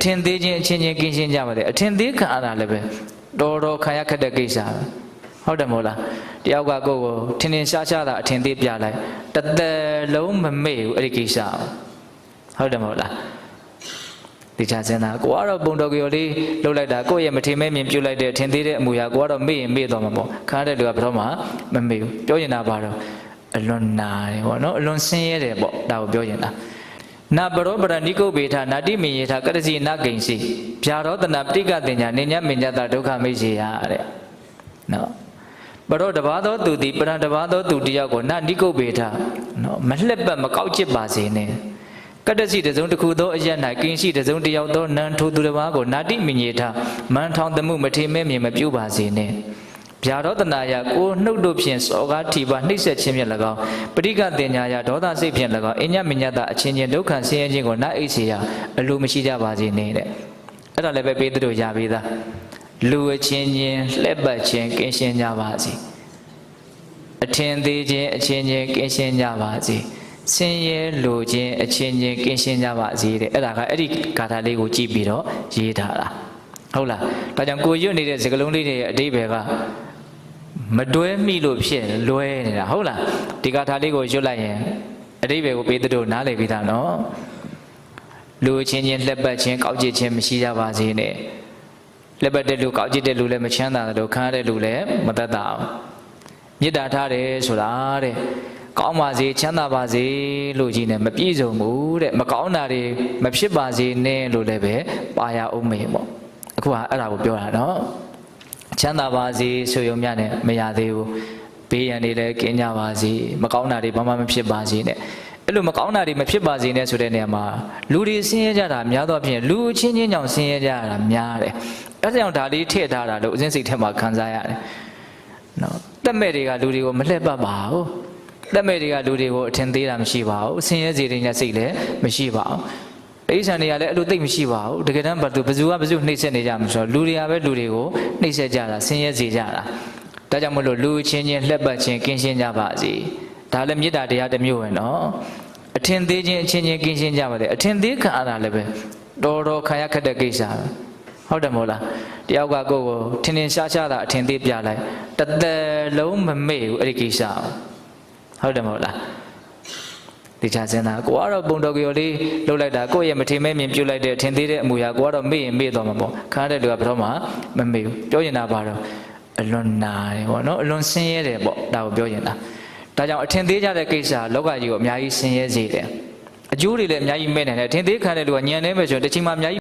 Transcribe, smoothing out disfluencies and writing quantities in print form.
ထင်သေးခြင်းအချင်းချင်းကင်းရှင်းကြပါလေအထင်သေးခံရတာလည်းပဲတော်တော်ခံရခက်တဲ့ကိစ္စဟုတ်တယ်မို့လားတယောက်ကကိုယ်ကိုထင်ထင်ရှားရှားတာအထင်သေးပြလိုက်တသက်လုံးမမေ့ဘူးအဲ့ဒီကိစ္စဟုတ်တယ်မို့လားဒီချာစင်တာကိုကတော့ပုံတော်ကြော်လေးလှုပ်လိုက်တာကိုယ့်ရဲ့မထင်မဲ့မြင်ပြုတ်လိုက်တဲ့အထင်သေးတဲ့အမူအရာကိုကတော့မေ့ရင်မေ့သွားမှာပေါ့ခါတဲ့လူကဘယ်တော့မှမမေ့ဘူးပြောရင်တာပါတော့အလွန်နာတယ်ပေါ့နော်အလွန်ဆင်းရဲတယ်ပေါ့ဒါကိုပြောရင်တာနာပရောပရဏိကုတ်ပေထနာတိမေယထကတစီနာဂိဉ္စီဗျာရောတနာပဋိကတင်ညာနေညမင်ညတဒုက္ခမိတ်စေရတဲ့နော်ပရောတဘာသောသူသည်ပရံတဘာသောသူတယောက်ကိုနာနိကုတ်ပေထနော်မလှက်ပတ်မကောက်ကျစ်ပါစေနဲ့ကတ္တစီတစုံတစ်ခုသောအရ၌ကင်းရှိတစုံတယောက်သောနံထိုသူတစ်ပါးကိုနာတိမိညေထမန်ထောင်သမှုမထေမဲ့မြင်မပြုပါစေနဲ့ဗျာရောတနာယကိုနှုတ်တို့ဖြင့်စောကားထီပါနှိမ့်ဆက်ခြင်းဖြင့်၎င်းပဋိကတင်ညာယဒေါသစိတ်ဖြင့်၎င်းအညမညတအချင်းချင်းဒုက္ခဆင်းရဲခြင်းကိုနာအိတ်စေရအလိုမရှိကြပါစေနဲ့တဲ့အဲ့ဒါလည်းပဲပေးသူတို့ရပေးသားလူအချင်းချင်းလှက်ပတ်ခြင်းကင်းရှင်းကြပါစေအထင်သေးခြင်းအချင်းချင်းကင်းရှင်းကြပါစေဆင်းရဲလိုခြင်းအချင်းချင်းကင်းရှင်းကြပါစေတဲ့အဲ့ဒါကအဲ့ဒီဂါထာလေးကိုကြည့်ပြီးတော့ရေးထားတာဟုတ်လားဒါကြောင့်ကိုရွတ်နေတဲ့စကားလုံးလေးတွေရဲ့အဓိပ္ပာယ်ကမတွဲမိလို့ဖြစ်လွဲနေတာဟုတ်လားဒီဂါထာလေးကိုရွတ်လိုက်ရင်အဓိပ္ပာယ်ကိုပေးတို့နားလည်ပြီးသားနော်လူချင်းချင်းလက်ပတ်ချင်းကောက်ကျစ်ချင်းမရှိကြပါစေနဲ့လက်ပတ်တဲ့လူကောက်ကျစ်တဲ့လူလည်းမချမ်းသာတယ်လို့ခံရတဲ့လူလည်းမသက်သာအောင်မေတ္တာထားတယ်ဆိုတာတဲ့ကောင်းပါစေချမ်းသာပါစေလို့ကြီးနဲ့မပြည့်စုံဘူးတဲ့မကောင်းတာတွေမဖြစ်ပါစေနဲ့လို့လည်းပဲပါရအောင်မေပေါ့အခုကအဲ့ဒါကိုပြောတာနော်ချမ်းသာပါစေဆိုရုံများနဲ့မရသေးဘူးဘေးရန်တွေလည်းကင်းကြပါစေမကောင်းတာတွေဘာမှမဖြစ်ပါစေနဲ့အဲ့လိုမကောင်းတာတွေမဖြစ်ပါစေနဲ့ဆိုတဲ့နေရာမှာလူတွေဆင်းရဲကြတာများသောအားဖြင့်လူချင်းချင်းကြောင့်ဆင်းရဲကြတာများတယ်အဲ့ဒါကြောင့်ဒါလေးထည့်ထားတာလို့အစဉ်စိတ်ထဲမှာခံစားရတယ်နော်တက်မဲ့တွေကလူတွေကိုမလှည့်ပတ်ပါဘူးတက်မဲ့တွေကလူတွေကိုအထင်သေးတာမရှိပါဘူးဆင်းရဲစေတဲ့ညစိတ်လည်းမရှိပါဘူးအိဆန်တွေကလည်းအဲ့လိုသိပ်မရှိပါဘူးတကယ်တမ်းဘယ်သူကဘယ်သူနှိမ့်ဆက်နေကြမှာဆိုတော့လူတွေကပဲလူတွေကိုနှိမ့်ဆက်ကြတာဆင်းရဲစေကြတာဒါကြောင့်မလို့လူချင်းချင်းလှက်ပတ်ချင်းကင်းရှင်းကြပါစေဒါလည်းမေတ္တာတရားတစ်မျိုးပဲနော်အထင်သေးခြင်းအချင်းချင်းကင်းရှင်းကြပါလေအထင်သေးခံရတာလည်းပဲတော်တော်ခံရခက်တဲ့ကိစ္စဟုတ်တယ်မို့လားတယောက်ကကိုယ်ကိုထင်ထင်ရှားရှားတာအထင်သေးပြလိုက်တသက်လုံးမမေ့ဘူးအဲ့ဒီကိစ္စဟုတ်တယ်မို့လားဒီချာစင်တာကိုကတော့ပုံတော်ကြော်လေးလှုပ်လိုက်တာကိုယ့်ရဲ့မထင်မဲ့မြင်ပြုတ်လိုက်တဲ့အထင်သေးတဲ့အမူအရာကိုကတော့မေ့ရင်မေ့သွားမှာပေါ့ခါတဲ့လူကဘယ်တော့မှမမေ့ဘူးပြောရင်တာပါတော့အလွန်နာတယ်ပေါ့နော်အလွန်ဆင်းရဲတယ်ပေါ့ဒါကိုပြောရင်တာဒါကြောင့်အထင်သေးကြတဲ့ကိစ္စလောကကြီးကိုအများကြီးဆင်းရဲစေတယ်အကျိုးတွေလည်းအများကြီးမဲ့နေတယ်အထင်သေးခံတဲ့လူကညံနေမယ်ဆိုရင်တစ်ချိန်မှအများကြီး